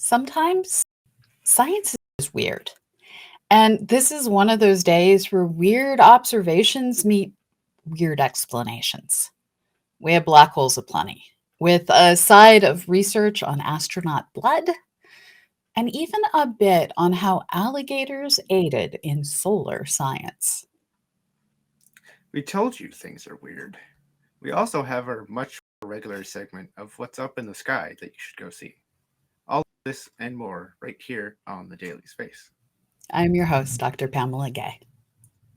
Sometimes science is weird. And this is one of those days where weird observations meet weird explanations. We have black holes aplenty, with a side of research on astronaut blood, and even a bit on how alligators aided in solar science. We told you things are weird. We also have our much more regular segment of what's up in the sky that you should go see. All of this and more right here on the Daily Space. I'm your host, Dr. Pamela Gay,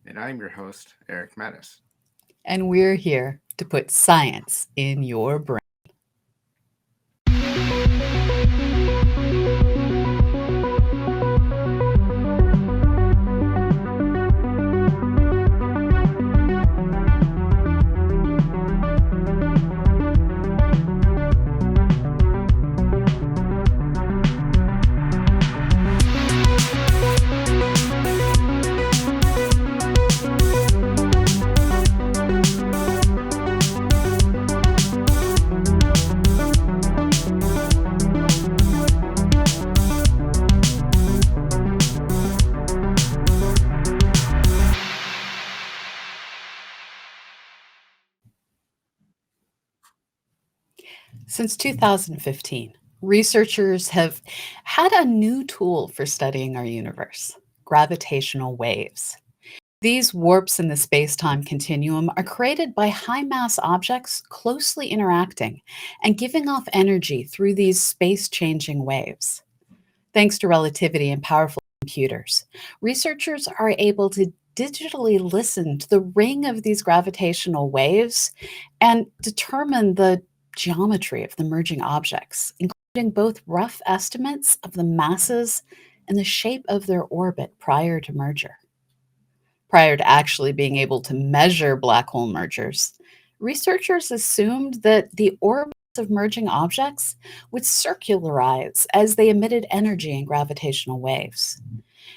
And I'm your host, Eric Mattis. and we're here to put science in your brain. Since 2015, researchers have had a new tool for studying our universe: gravitational waves. These warps in the space time continuum are created by high mass objects closely interacting and giving off energy through these space changing waves. Thanks to relativity and powerful computers, researchers are able to digitally listen to the ring of these gravitational waves and determine the geometry of the merging objects, including both rough estimates of the masses and the shape of their orbit prior to merger. Prior to actually being able to measure black hole mergers, researchers assumed that the orbits of merging objects would circularize as they emitted energy and gravitational waves.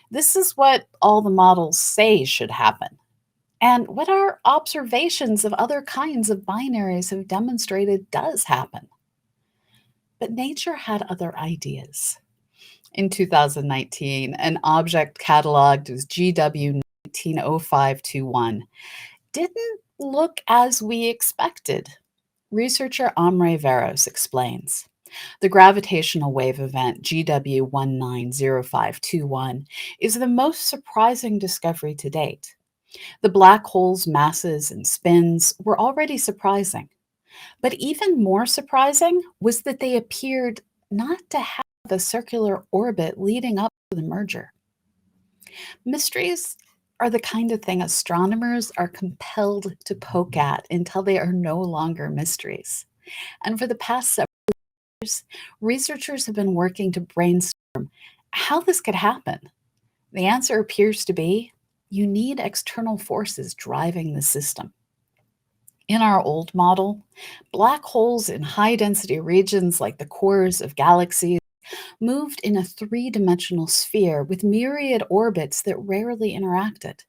This is what all the models say should happen, and what our observations of other kinds of binaries have demonstrated does happen. But nature had other ideas. In 2019, an object cataloged as GW 190521 didn't look as we expected. Researcher Amre Veros explains. The gravitational wave event GW 190521 is the most surprising discovery to date. The black hole's masses and spins were already surprising, but even more surprising was that they appeared not to have a circular orbit leading up to the merger. Mysteries are the kind of thing astronomers are compelled to poke at until they are no longer mysteries. And for the past several years, researchers have been working to brainstorm how this could happen. The answer appears to be you need external forces driving the system. In our old model, black holes in high density regions like the cores of galaxies moved in a three-dimensional sphere with myriad orbits that rarely interacted.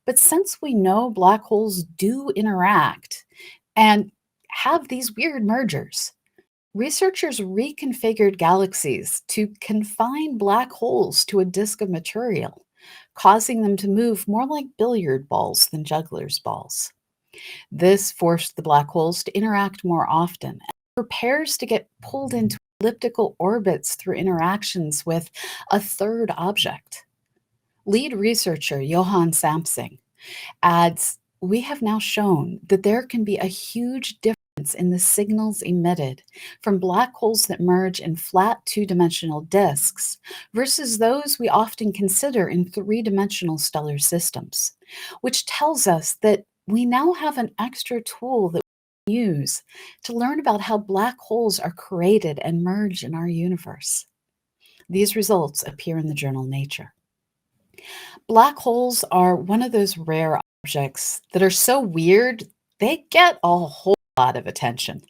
But since we know black holes do interact and have these weird mergers, researchers reconfigured galaxies to confine black holes to a disk of material, causing them to move more like billiard balls than juggler's balls. This forced the black holes to interact more often and prepares to get pulled into elliptical orbits through interactions with a third object. Lead researcher Johan Samsing adds, we have now shown that there can be a huge difference in the signals emitted from black holes that merge in flat two-dimensional disks versus those we often consider in three-dimensional stellar systems, which tells us that we now have an extra tool that we can use to learn about how black holes are created and merge in our universe. These results appear in the journal Nature. Black holes are one of those rare objects that are so weird, they get a whole lot of attention.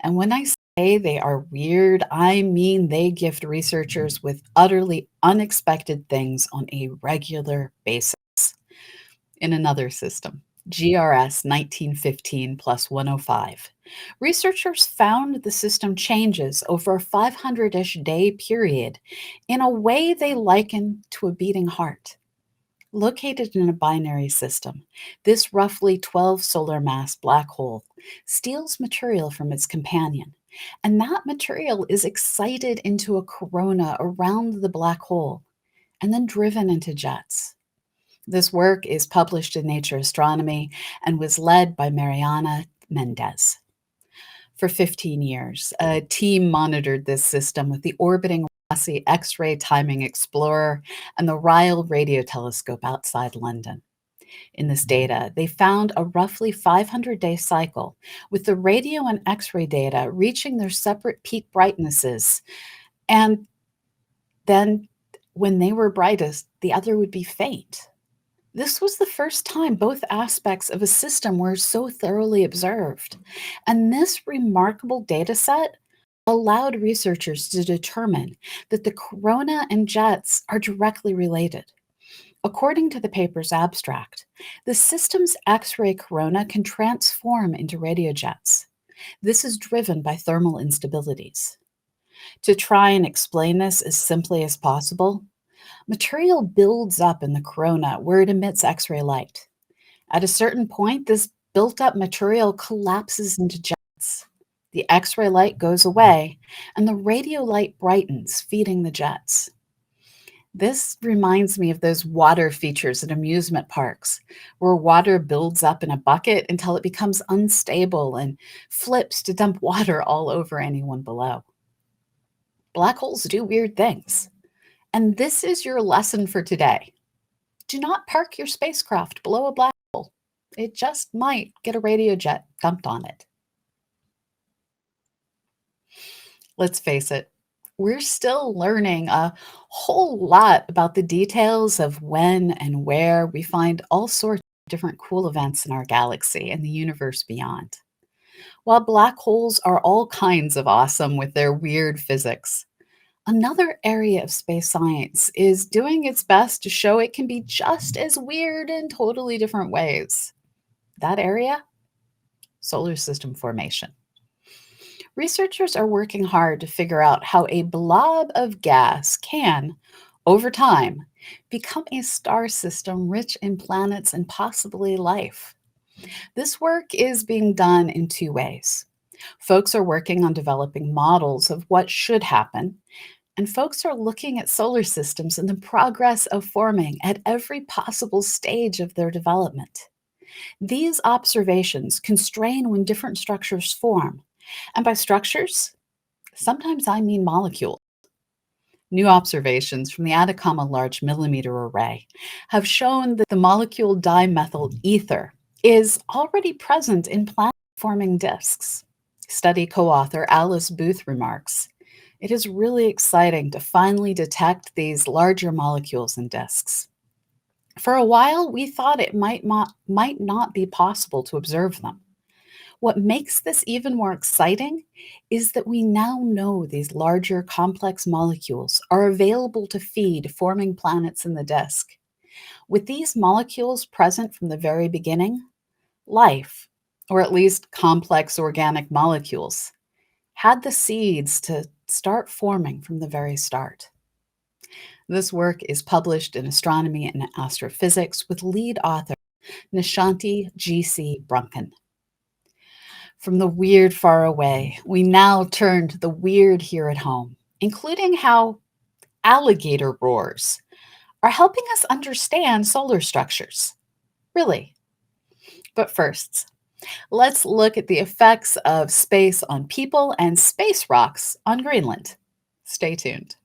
And when I say they are weird, I mean they gift researchers with utterly unexpected things on a regular basis. In another system, GRS 1915 plus 105. Researchers found the system changes over a 500-ish day period in a way they liken to a beating heart. Located in a binary system, this roughly 12 solar mass black hole steals material from its companion, and that material is excited into a corona around the black hole and then driven into jets. This work is published in Nature Astronomy and was led by Mariana Mendez. For 15 years, a team monitored this system with the orbiting Rossi X ray timing explorer and the Ryle radio telescope outside London. In this data, they found a roughly 500-day cycle, with the radio and X ray data reaching their separate peak brightnesses. And then, when they were brightest, the other would be faint. This was the first time both aspects of a system were so thoroughly observed. And this remarkable data set allowed researchers to determine that the corona and jets are directly related. According to the paper's abstract, the system's X ray corona can transform into radio jets. This is driven by thermal instabilities. To try and explain this as simply as possible, material builds up in the corona where it emits X ray light. At a certain point, this built up material collapses into jets. The X ray light goes away, and the radio light brightens, feeding the jets. This reminds me of those water features at amusement parks, where water builds up in a bucket until it becomes unstable and flips to dump water all over anyone below. Black holes do weird things. And this is your lesson for today. Do not park your spacecraft below a black hole. It just might get a radio jet dumped on it. Let's face it, we're still learning a whole lot about the details of when and where we find all sorts of different cool events in our galaxy and the universe beyond. While black holes are all kinds of awesome with their weird physics, another area of space science is doing its best to show it can be just as weird in totally different ways. That area? Solar system formation. Researchers are working hard to figure out how a blob of gas can, over time, become a star system rich in planets and possibly life. This work is being done in two ways. Folks are working on developing models of what should happen, and folks are looking at solar systems and the progress of forming at every possible stage of their development. These observations constrain when different structures form. And by structures, sometimes I mean molecules. New observations from the Atacama Large Millimeter Array have shown that the molecule dimethyl ether is already present in planet-forming disks. Study co-author Alice Booth remarks, "It is really exciting to finally detect these larger molecules in disks. For a while, we thought it might not be possible to observe them. What makes this even more exciting is that we now know these larger complex molecules are available to feed forming planets in the disk. With these molecules present from the very beginning, life, or at least complex organic molecules, had the seeds to start forming from the very start." This work is published in Astronomy and Astrophysics with lead author Nishanti G.C. Brunken. From the weird far away, we now turn to the weird here at home, including how alligator roars are helping us understand solar structures. Really. But first, let's look at the effects of space on people and space rocks on Greenland. Stay tuned.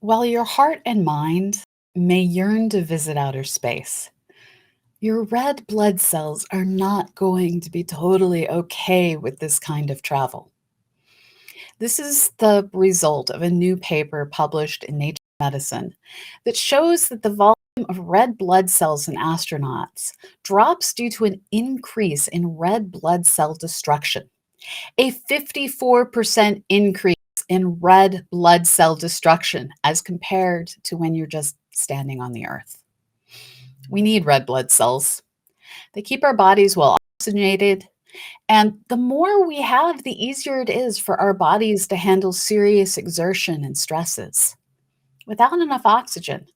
While your heart and mind may yearn to visit outer space, your red blood cells are not going to be totally okay with this kind of travel. This is the result of a new paper published in Nature Medicine that shows that the volume of red blood cells in astronauts drops due to an increase in red blood cell destruction. A 54% increase in red blood cell destruction as compared to when you're just standing on the Earth. We need red blood cells. They keep our bodies well oxygenated, and the more we have, the easier it is for our bodies to handle serious exertion and stresses. Without enough oxygen,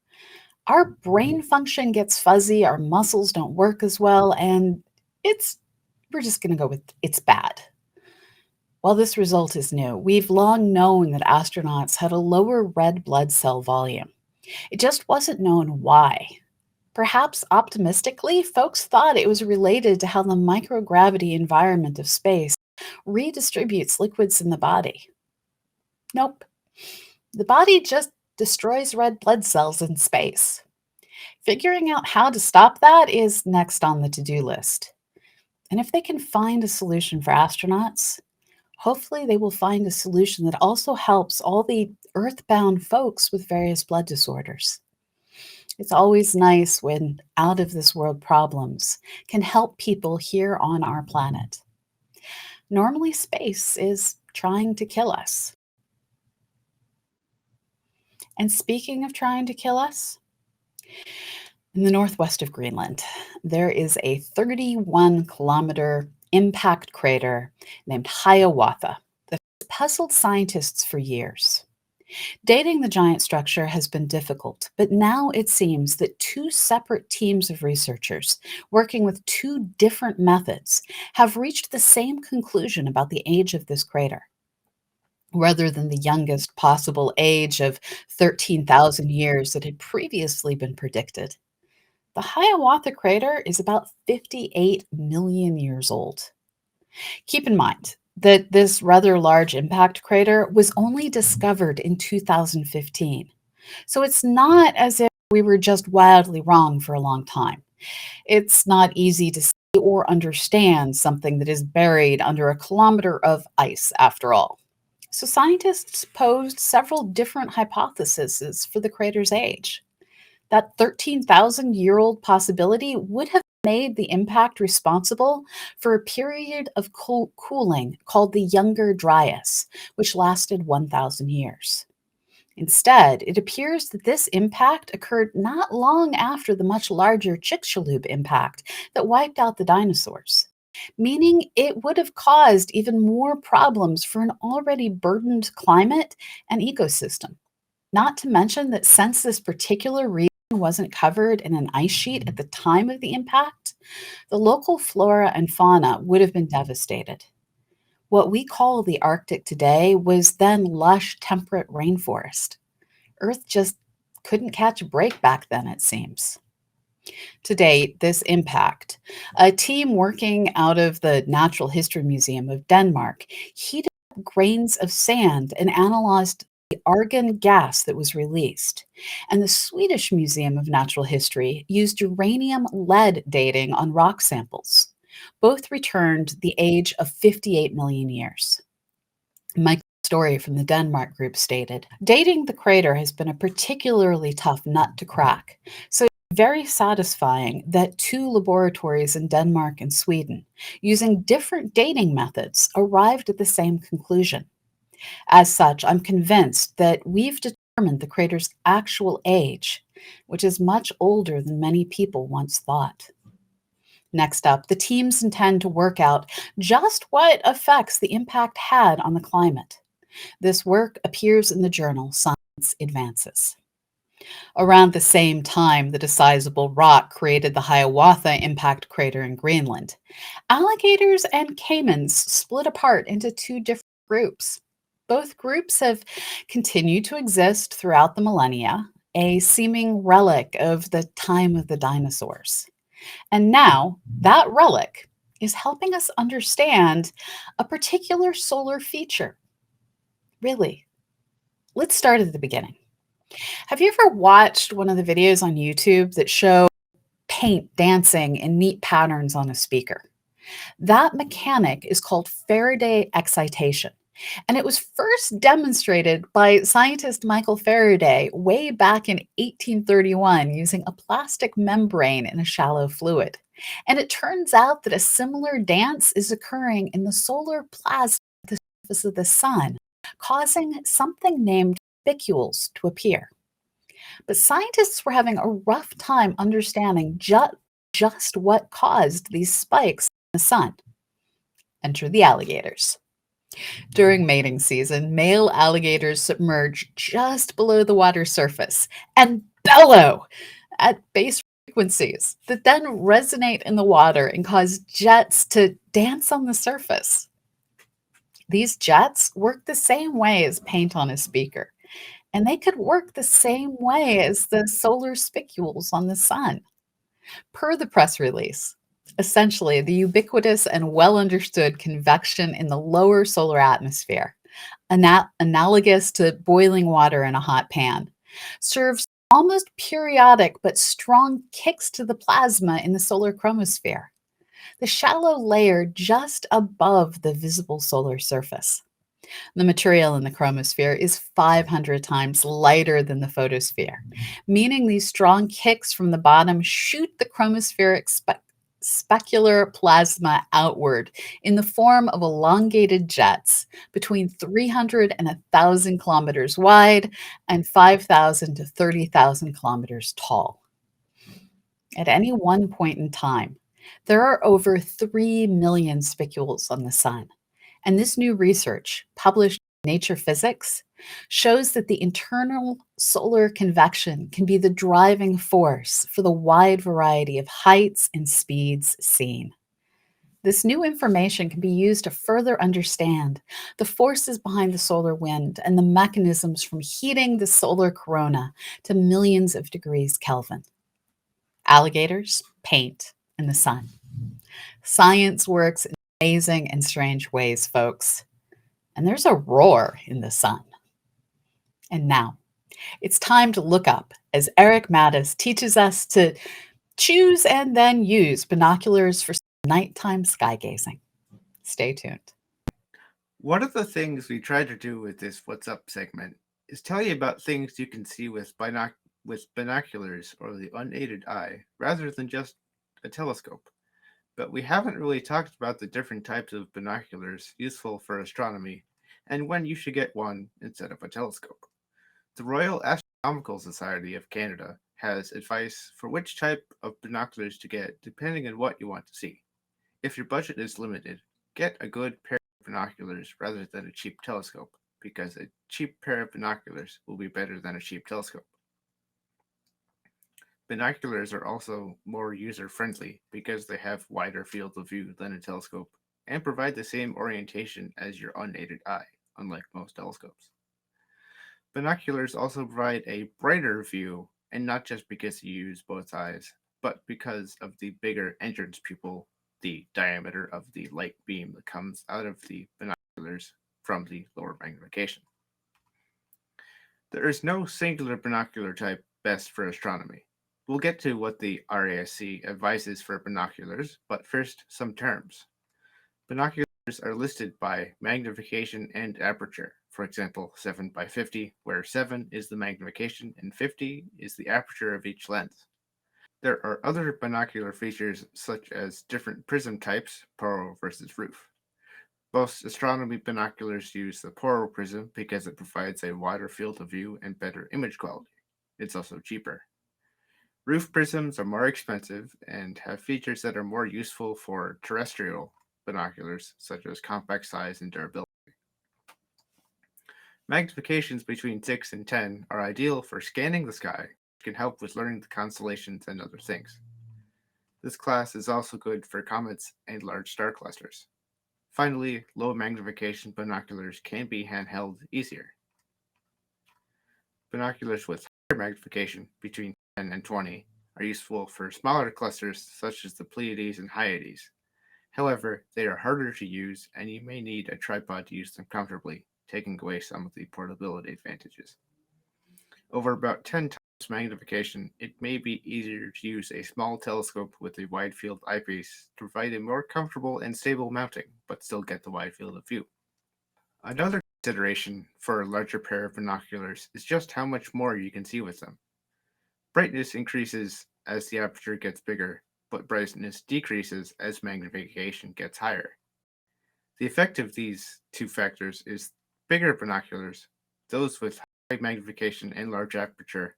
our brain function gets fuzzy, our muscles don't work as well, and it's we're just going to go with it's bad. While this result is new, we've long known that astronauts had a lower red blood cell volume. It just wasn't known why. Perhaps optimistically, folks thought it was related to how the microgravity environment of space redistributes liquids in the body. Nope. The body just destroys red blood cells in space. Figuring out how to stop that is next on the to do list. And if they can find a solution for astronauts, hopefully they will find a solution that also helps all the earthbound folks with various blood disorders. It's always nice when out of this world problems can help people here on our planet. Normally, space is trying to kill us. And speaking of trying to kill us, in the northwest of Greenland, there is a 31-kilometer impact crater named Hiawatha that has puzzled scientists for years. Dating the giant structure has been difficult, but now it seems that two separate teams of researchers working with two different methods have reached the same conclusion about the age of this crater. Rather than the youngest possible age of 13,000 years that had previously been predicted, the Hiawatha crater is about 58 million years old. Keep in mind that this rather large impact crater was only discovered in 2015. So it's not as if we were just wildly wrong for a long time. It's not easy to see or understand something that is buried under a kilometer of ice, after all. So scientists posed several different hypotheses for the crater's age. That 13,000-year-old possibility would have made the impact responsible for a period of cooling called the Younger Dryas, which lasted 1,000 years. Instead, it appears that this impact occurred not long after the much larger Chicxulub impact that wiped out the dinosaurs, meaning it would have caused even more problems for an already burdened climate and ecosystem. Not to mention that since this particular region wasn't covered in an ice sheet at the time of the impact, the local flora and fauna would have been devastated. What we call the Arctic today was then lush, temperate rainforest. Earth just couldn't catch a break back then, it seems. To date, this impact, a team working out of the Natural History Museum of Denmark heated up grains of sand and analyzed the argon gas that was released. And the Swedish Museum of Natural History used uranium lead dating on rock samples. Both returned the age of 58 million years. Michael Story from the Denmark group stated, dating the crater has been a particularly tough nut to crack. So it's very satisfying that two laboratories in Denmark and Sweden, using different dating methods, arrived at the same conclusion. As such, I'm convinced that we've determined the crater's actual age, which is much older than many people once thought. Next up, the teams intend to work out just what effects the impact had on the climate. This work appears in the journal Science Advances. Around the same time that a sizable rock created the Hiawatha impact crater in Greenland, alligators and caimans split apart into two different groups. Both groups have continued to exist throughout the millennia, a seeming relic of the time of the dinosaurs. And now that relic is helping us understand a particular solar feature. Really, let's start at the beginning. Have you ever watched one of the videos on YouTube that show paint dancing in neat patterns on a speaker? That mechanic is called Faraday excitation. And it was first demonstrated by scientist Michael Faraday way back in 1831 using a plastic membrane in a shallow fluid. And it turns out that a similar dance is occurring in the solar plasma at the surface of the sun, causing something named spicules to appear. But scientists were having a rough time understanding just what caused these spikes in the sun. Enter the alligators. During mating season, male alligators submerge just below the water surface and bellow at base frequencies that then resonate in the water and cause jets to dance on the surface. These jets work the same way as paint on a speaker, and they could work the same way as the solar spicules on the sun. Per the press release, essentially, the ubiquitous and well understood convection in the lower solar atmosphere, analogous to boiling water in a hot pan, serves almost periodic but strong kicks to the plasma in the solar chromosphere, the shallow layer just above the visible solar surface. The material in the chromosphere is 500 times lighter than the photosphere, meaning these strong kicks from the bottom shoot the chromospheric specular plasma outward in the form of elongated jets between 300 and 1,000 kilometers wide and 5,000 to 30,000 kilometers tall. At any one point in time, there are over 3 million spicules on the sun. And this new research, published in Nature Physics, shows that the internal solar convection can be the driving force for the wide variety of heights and speeds seen. This new information can be used to further understand the forces behind the solar wind and the mechanisms from heating the solar corona to millions of degrees Kelvin. Alligators, paint, and the sun. Science works in amazing and strange ways, folks. And there's a roar in the sun. And now, it's time to look up as Eric Mattis teaches us to choose and then use binoculars for nighttime sky gazing. Stay tuned. One of the things we try to do with this What's Up segment is tell you about things you can see with binoculars or the unaided eye rather than just a telescope. But we haven't really talked about the different types of binoculars useful for astronomy and when you should get one instead of a telescope. The Royal Astronomical Society of Canada has advice for which type of binoculars to get depending on what you want to see. If your budget is limited, get a good pair of binoculars rather than a cheap telescope, because a cheap pair of binoculars will be better than a cheap telescope. Binoculars are also more user friendly because they have wider field of view than a telescope and provide the same orientation as your unaided eye, unlike most telescopes. Binoculars also provide a brighter view, and not just because you use both eyes, but because of the bigger entrance pupil, the diameter of the light beam that comes out of the binoculars from the lower magnification. There is no singular binocular type best for astronomy. We'll get to what the RASC advises for binoculars, but first, some terms. Binoculars are listed by magnification and aperture. For example, 7 by 50, where 7 is the magnification and 50 is the aperture of each lens. There are other binocular features such as different prism types, Poro versus roof. Most astronomy binoculars use the Poro prism because it provides a wider field of view and better image quality. It's also cheaper. Roof prisms are more expensive and have features that are more useful for terrestrial binoculars, such as compact size and durability. Magnifications between 6 and 10 are ideal for scanning the sky, which can help with learning the constellations and other things. This class is also good for comets and large star clusters. Finally, low magnification binoculars can be handheld easier. Binoculars with higher magnification, between 10 and 20, are useful for smaller clusters such as the Pleiades and Hyades. However, they are harder to use and you may need a tripod to use them comfortably, taking away some of the portability advantages. Over about 10 times magnification, it may be easier to use a small telescope with a wide field eyepiece to provide a more comfortable and stable mounting, but still get the wide field of view. Another consideration for a larger pair of binoculars is just how much more you can see with them. Brightness increases as the aperture gets bigger, but brightness decreases as magnification gets higher. The effect of these two factors is bigger binoculars, those with high magnification and large aperture,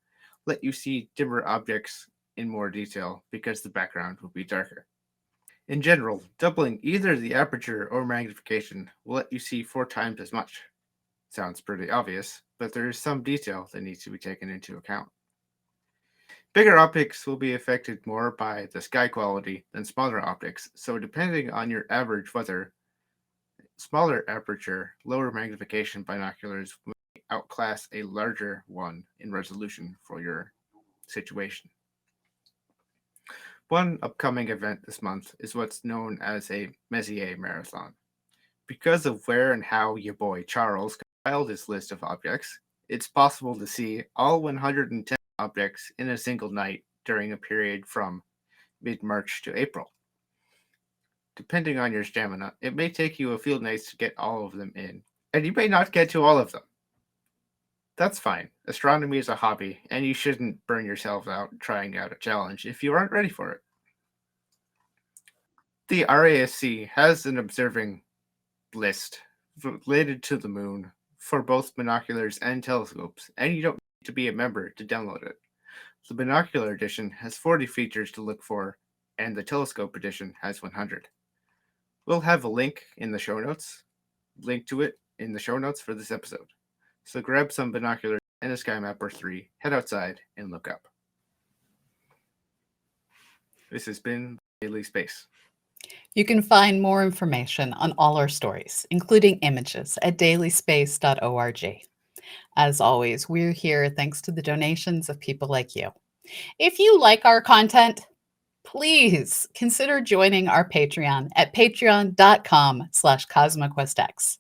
let you see dimmer objects in more detail because the background will be darker. In general, doubling either the aperture or magnification will let you see 4 times as much. Sounds pretty obvious, but there is some detail that needs to be taken into account. Bigger optics will be affected more by the sky quality than smaller optics, so depending on your average weather, smaller aperture, lower magnification binoculars will outclass a larger one in resolution for your situation. One upcoming event this month is what's known as a Messier Marathon. Because of where and how your boy Charles compiled his list of objects, it's possible to see all 110 objects in a single night during a period from mid March to April. Depending on your stamina, it may take you a few nights to get all of them in, and you may not get to all of them. That's fine. Astronomy is a hobby, and you shouldn't burn yourself out trying out a challenge if you aren't ready for it. The RASC has an observing list related to the moon for both binoculars and telescopes, and you don't need to be a member to download it. The binocular edition has 40 features to look for, and the telescope edition has 100. We'll have a link in the show notes, for this episode. So grab some binoculars and a sky map or 3, head outside, and look up. This has been Daily Space. You can find more information on all our stories, including images, at dailyspace.org. As always, we're here thanks to the donations of people like you. If you like our content, please consider joining our Patreon at patreon.com/CosmoQuestX.